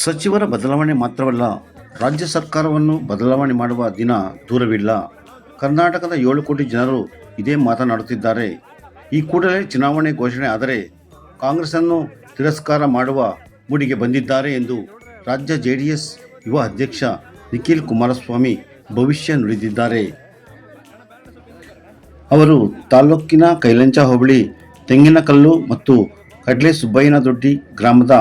ಸಚಿವರ ಬದಲಾವಣೆ ಮಾತ್ರವಲ್ಲ, ರಾಜ್ಯ ಸರ್ಕಾರವನ್ನು ಬದಲಾವಣೆ ಮಾಡುವ ದಿನ ದೂರವಿಲ್ಲ. ಕರ್ನಾಟಕದ 7 ಕೋಟಿ ಜನರು ಇದೇ ಮಾತನಾಡುತ್ತಿದ್ದಾರೆ. ಈ ಕೂಡಲೇ ಚುನಾವಣೆ ಘೋಷಣೆ ಆದರೆ ಕಾಂಗ್ರೆಸ್ಸನ್ನು ತಿರಸ್ಕಾರ ಮಾಡುವ ಮೂಡಿಗೆ ಬಂದಿದ್ದಾರೆ ಎಂದು ರಾಜ್ಯ ಜೆಡಿಎಸ್ ಯುವ ಅಧ್ಯಕ್ಷ ನಿಖಿಲ್ ಕುಮಾರಸ್ವಾಮಿ ಭವಿಷ್ಯ ನುಡಿದಿದ್ದಾರೆ. ಅವರು ತಾಲೂಕಿನ ಕೈಲಂಚ ಹೋಬಳಿ ತೆಂಗಿನಕಲ್ಲು ಮತ್ತು ಕಡ್ಲೆ ಸುಬ್ಬಯ್ಯನದೊಡ್ಡಿ ಗ್ರಾಮದ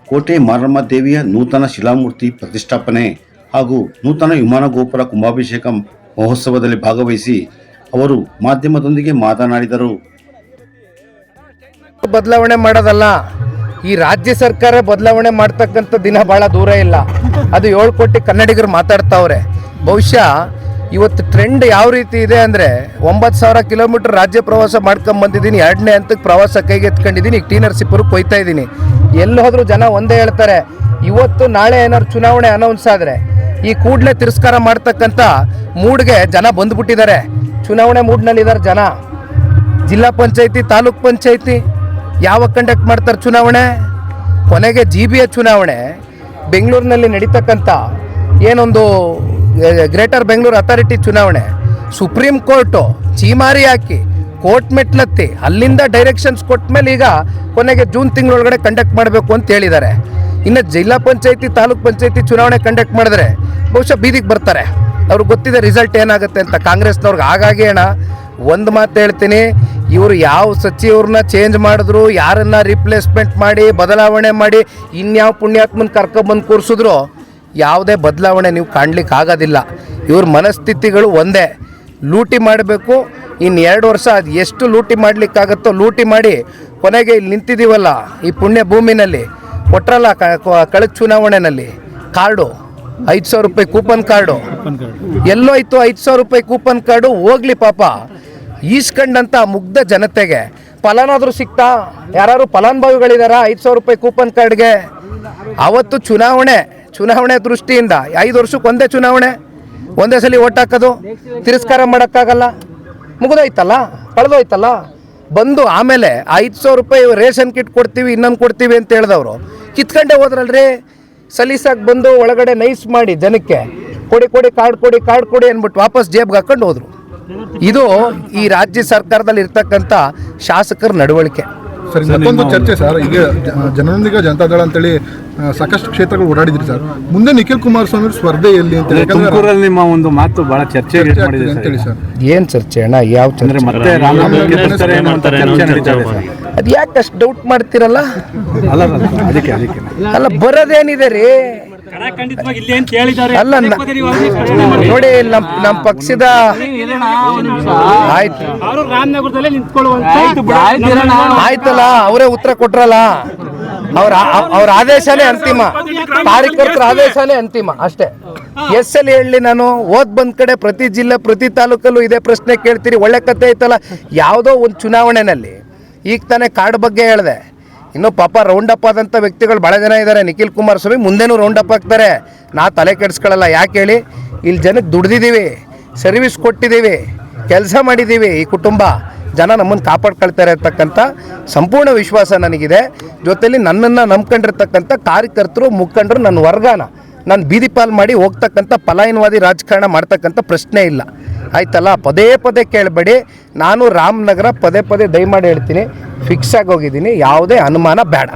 ಕೋಟೆ ಮಾರಮ್ಮ ದೇವಿಯ ನೂತನ ಶಿಲಾಮೂರ್ತಿ ಪ್ರತಿಷ್ಠಾಪನೆ ಹಾಗೂ ನೂತನ ವಿಮಾನ ಗೋಪುರ ಕುಂಭಾಭಿಷೇಕ ಮಹೋತ್ಸವದಲ್ಲಿ ಭಾಗವಹಿಸಿ ಅವರು ಮಾಧ್ಯಮದೊಂದಿಗೆ ಮಾತನಾಡಿದರು. ಬದಲಾವಣೆ ಮಾಡೋದಲ್ಲ, ಈ ರಾಜ್ಯ ಸರ್ಕಾರ ಬದಲಾವಣೆ ಮಾಡ್ತಕ್ಕಂಥ ದಿನ ಭಾಳ ದೂರ ಇಲ್ಲ. ಅದು 7 ಕೋಟಿ ಕನ್ನಡಿಗರು ಮಾತಾಡ್ತಾವ್ರೆ. ಬಹುಶಃ ಇವತ್ತು ಟ್ರೆಂಡ್ ಯಾವ ರೀತಿ ಇದೆ ಅಂದರೆ 9,000 ಕಿಲೋಮೀಟರ್ ರಾಜ್ಯ ಪ್ರವಾಸ ಮಾಡ್ಕೊಂಬಂದಿದ್ದೀನಿ. 2ನೇ ಹಂತಕ್ಕೆ ಪ್ರವಾಸ ಕೈಗೆ ಎತ್ಕೊಂಡಿದ್ದೀನಿ. ಈಗ ಟಿ ನರಸೀಪುರಕ್ಕೆ ಹೋಗ್ತಾ ಇದ್ದೀನಿ. ಎಲ್ಲಿ ಹೋದರೂ ಜನ ಒಂದೇ ಹೇಳ್ತಾರೆ, ಇವತ್ತು ನಾಳೆ ಏನಾದ್ರು ಚುನಾವಣೆ ಅನೌನ್ಸ್ ಆದರೆ ಈ ಕೂಡಲೇ ತಿರಸ್ಕಾರ ಮಾಡ್ತಕ್ಕಂಥ ಮೂಡ್ಗೆ ಜನ ಬಂದುಬಿಟ್ಟಿದ್ದಾರೆ. ಚುನಾವಣೆ ಮೂಡ್ನಲ್ಲಿದ್ದಾರೆ ಜನ. ಜಿಲ್ಲಾ ಪಂಚಾಯತಿ, ತಾಲೂಕ್ ಪಂಚಾಯತಿ ಯಾವಾಗ ಕಂಡಕ್ಟ್ ಮಾಡ್ತಾರೆ ಚುನಾವಣೆ? ಕೊನೆಗೆ GBA ಚುನಾವಣೆ ಬೆಂಗಳೂರಿನಲ್ಲಿ ನಡೀತಕ್ಕಂಥ ಏನೊಂದು ಗ್ರೇಟರ್ ಬೆಂಗಳೂರು ಅಥಾರಿಟಿ ಚುನಾವಣೆ ಸುಪ್ರೀಂ ಕೋರ್ಟು ಚೀಮಾರಿ ಹಾಕಿ ಕೋರ್ಟ್ ಮೆಟ್ಲತ್ತಿ ಅಲ್ಲಿಂದ ಡೈರೆಕ್ಷನ್ಸ್ ಕೊಟ್ಟ ಮೇಲೆ ಈಗ ಕೊನೆಗೆ ಜೂನ್ ತಿಂಗಳೊಳಗಡೆ ಕಂಡಕ್ಟ್ ಮಾಡಬೇಕು ಅಂತ ಹೇಳಿದ್ದಾರೆ. ಇನ್ನು ಜಿಲ್ಲಾ ಪಂಚಾಯತಿ, ತಾಲೂಕ್ ಪಂಚಾಯತಿ ಚುನಾವಣೆ ಕಂಡಕ್ಟ್ ಮಾಡಿದ್ರೆ ಬಹುಶಃ ಬೀದಿಗೆ ಬರ್ತಾರೆ. ಅವ್ರಿಗೆ ಗೊತ್ತಿದೆ ರಿಸಲ್ಟ್ ಏನಾಗುತ್ತೆ ಅಂತ. ಕಾಂಗ್ರೆಸ್ನವ್ರಿಗೆ ಹಾಗಾಗಿ ಅಣ್ಣ ಒಂದು ಮಾತು ಹೇಳ್ತೀನಿ, ಇವರು ಯಾವ ಸಚಿವರನ್ನ ಚೇಂಜ್ ಮಾಡಿದ್ರು, ಯಾರನ್ನ ರಿಪ್ಲೇಸ್ಮೆಂಟ್ ಮಾಡಿ ಬದಲಾವಣೆ ಮಾಡಿ ಇನ್ಯಾವ ಪುಣ್ಯಾತ್ಮನ ಕರ್ಕೊಬಂದು ಕೂರಿಸಿದ್ರು ಯಾವುದೇ ಬದಲಾವಣೆ ನೀವು ಕಾಣಲಿಕ್ಕೆ ಆಗೋದಿಲ್ಲ. ಇವ್ರ ಮನಸ್ಥಿತಿಗಳು ಒಂದೇ, ಲೂಟಿ ಮಾಡಬೇಕು. ಇನ್ನು 2 ವರ್ಷ ಅದು ಎಷ್ಟು ಲೂಟಿ ಮಾಡಲಿಕ್ಕಾಗತ್ತೋ ಲೂಟಿ ಮಾಡಿ ಕೊನೆಗೆ ಇಲ್ಲಿ ನಿಂತಿದ್ದೀವಲ್ಲ ಈ ಪುಣ್ಯ ಭೂಮಿನಲ್ಲಿ. ಕೊಟ್ರಲ್ಲ ಕಳೆದ ಚುನಾವಣೆಯಲ್ಲಿ ಕಾರ್ಡು 5,000 ರೂಪಾಯಿ ಕೂಪನ್ ಕಾರ್ಡು ಎಲ್ಲೋ ಇತ್ತು. 5,000 ರೂಪಾಯಿ ಕೂಪನ್ ಕಾರ್ಡು ಹೋಗ್ಲಿ ಪಾಪ. ಈಸ್ಕೊಂಡಂಥ ಮುಗ್ಧ ಜನತೆಗೆ ಫಲಾನಾದರೂ ಸಿಗ್ತಾ? ಯಾರು ಫಲಾನುಭವಿಗಳಿದಾರ 5,000 ರೂಪಾಯಿ ಕೂಪನ್ ಕಾರ್ಡ್ಗೆ? ಅವತ್ತು ಚುನಾವಣೆ ದೃಷ್ಟಿಯಿಂದ 5 ವರ್ಷಕ್ಕೆ ಒಂದೇ ಚುನಾವಣೆ, ಒಂದೇ ಸಲ ಓಟ್ ಹಾಕೋದು, ತಿರಸ್ಕಾರ ಮಾಡೋಕ್ಕಾಗಲ್ಲ. ಮುಗಿದೋಯ್ತಲ್ಲ, ಕಳೆದೋಯ್ತಲ್ಲ. ಬಂದು ಆಮೇಲೆ 5,000 ರೂಪಾಯಿ ರೇಷನ್ ಕಿಟ್ ಕೊಡ್ತೀವಿ, ಇನ್ನೊಂದು ಕೊಡ್ತೀವಿ ಅಂತ ಹೇಳಿದವರು ಕಿತ್ಕೊಂಡೇ ಹೋದ್ರಲ್ರಿ. ಸಲೀಸಾಗಿ ಬಂದು ಒಳಗಡೆ ನೈಸ್ ಮಾಡಿ ಜನಕ್ಕೆ ಕೊಡಿ ಕಾರ್ಡ್ ಕೊಡಿ ಅಂದ್ಬಿಟ್ಟು ವಾಪಸ್ ಜೇಬ್ಗೆ ಹಾಕೊಂಡು ಹೋದರು. ಇದು ಈ ರಾಜ್ಯ ಸರ್ಕಾರದಲ್ಲಿ ಇರ್ತಕ್ಕಂಥ ಶಾಸಕರ ನಡವಳಿಕೆ. ಸರ್, ಮತ್ತೊಂದು ಚರ್ಚೆ ಸರ್, ಈಗ ಜನರೊಂದಿಗೆ ಜನತಾದಳ ಅಂತೇಳಿ ಸಾಕಷ್ಟು ಕ್ಷೇತ್ರಗಳು ಓಡಾಡಿದ್ರಿ ಸರ್. ಮುಂದೆ ನಿಖಿಲ್ ಕುಮಾರಸ್ವಾಮಿ ಸ್ಪರ್ಧೆಯಲ್ಲಿ ಅಂತ ತುಮಕೂರಲ್ಲಿ ನಿಮ್ಮ ಒಂದು ಮಾತು ಬಹಳ ಚರ್ಚೆ ಅಂತೇಳಿ ಸರ್. ಏನು ಚರ್ಚೆ ಅಣ್ಣ? ಯಾವ ಚಂದ್ರ ಮತ್ತೆ ಅದು ಯಾಕೆ ಅಷ್ಟು ಡೌಟ್ ಮಾಡ್ತೀರಲ್ಲ? ಅಲ್ಲ ಬರೋದೇನಿದೆ ರೀ? ಅಲ್ಲ ನೋಡಿ, ನಮ್ಮ ಪಕ್ಷದ ಆಯ್ತಲ್ಲ, ಅವರೇ ಉತ್ತರ ಕೊಟ್ರಲ್ಲ. ಅವ್ರ ಆದೇಶನೇ ಅಂತಿಮ, ಕಾರ್ಯಕರ್ತರ ಆದೇಶನೇ ಅಂತಿಮ ಅಷ್ಟೇ. ಎಲ್ಲಿ ಹೇಳಲಿ ನಾನು? ಬಂದ್ ಕಡೆ ಪ್ರತಿ ಜಿಲ್ಲೆ ಪ್ರತಿ ತಾಲೂಕಲ್ಲೂ ಇದೇ ಪ್ರಶ್ನೆ ಕೇಳ್ತೀರಿ. ಒಳ್ಳೆ ಕತೆ ಐತಲ್ಲ. ಯಾವುದೋ ಒಂದು ಚುನಾವಣೆಯಲ್ಲಿ ಈಗ ತಾನೇ ಕಾರ್ಡ್ ಬಗ್ಗೆ ಹೇಳಿದೆ. ಇನ್ನು ಪಾಪ ರೌಂಡ್ ಅಪ್ ಆದಂಥ ವ್ಯಕ್ತಿಗಳು ಭಾಳ ಜನ ಇದ್ದಾರೆ. ನಿಖಿಲ್ ಕುಮಾರಸ್ವಾಮಿ ಮುಂದೆನೂ ರೌಂಡ್ ಅಪ್ ಆಗ್ತಾರೆ. ನಾ ತಲೆ ಕೆಡಿಸ್ಕೊಳ್ಳಲ್ಲ. ಯಾಕೆ ಹೇಳಿ? ಇಲ್ಲಿ ಜನಕ್ಕೆ ದುಡ್ದಿದ್ದೀವಿ, ಸರ್ವಿಸ್ ಕೊಟ್ಟಿದ್ದೀವಿ, ಕೆಲಸ ಮಾಡಿದ್ದೀವಿ. ಈ ಕುಟುಂಬ ಜನ ನಮ್ಮನ್ನು ಕಾಪಾಡ್ಕೊಳ್ತಾರೆ ಅಂತಕ್ಕಂಥ ಸಂಪೂರ್ಣ ವಿಶ್ವಾಸ ನನಗಿದೆ. ಜೊತೆಯಲ್ಲಿ ನನ್ನನ್ನು ನಂಬ್ಕೊಂಡಿರ್ತಕ್ಕಂಥ ಕಾರ್ಯಕರ್ತರು, ಮುಖಂಡರು, ನನ್ನ ವರ್ಗನ ನಾನು ಬೀದಿ ಪಾಲ್ ಮಾಡಿ ಹೋಗ್ತಕ್ಕಂಥ ಪಲಾಯನವಾದಿ ರಾಜಕಾರಣ ಮಾಡ್ತಕ್ಕಂಥ ಪ್ರಶ್ನೆ ಇಲ್ಲ. ಆಯ್ತಲ್ಲ? ಪದೇ ಕೇಳಬೇಡಿ. ನಾನು ರಾಮನಗರ ಪದೇ ದಯಮಾಡಿ ಹೇಳ್ತೀನಿ, ಫಿಕ್ಸ್ ಆಗಿ ಹೋಗಿದ್ದೀನಿ. ಯಾವುದೇ ಅನುಮಾನ ಬೇಡ.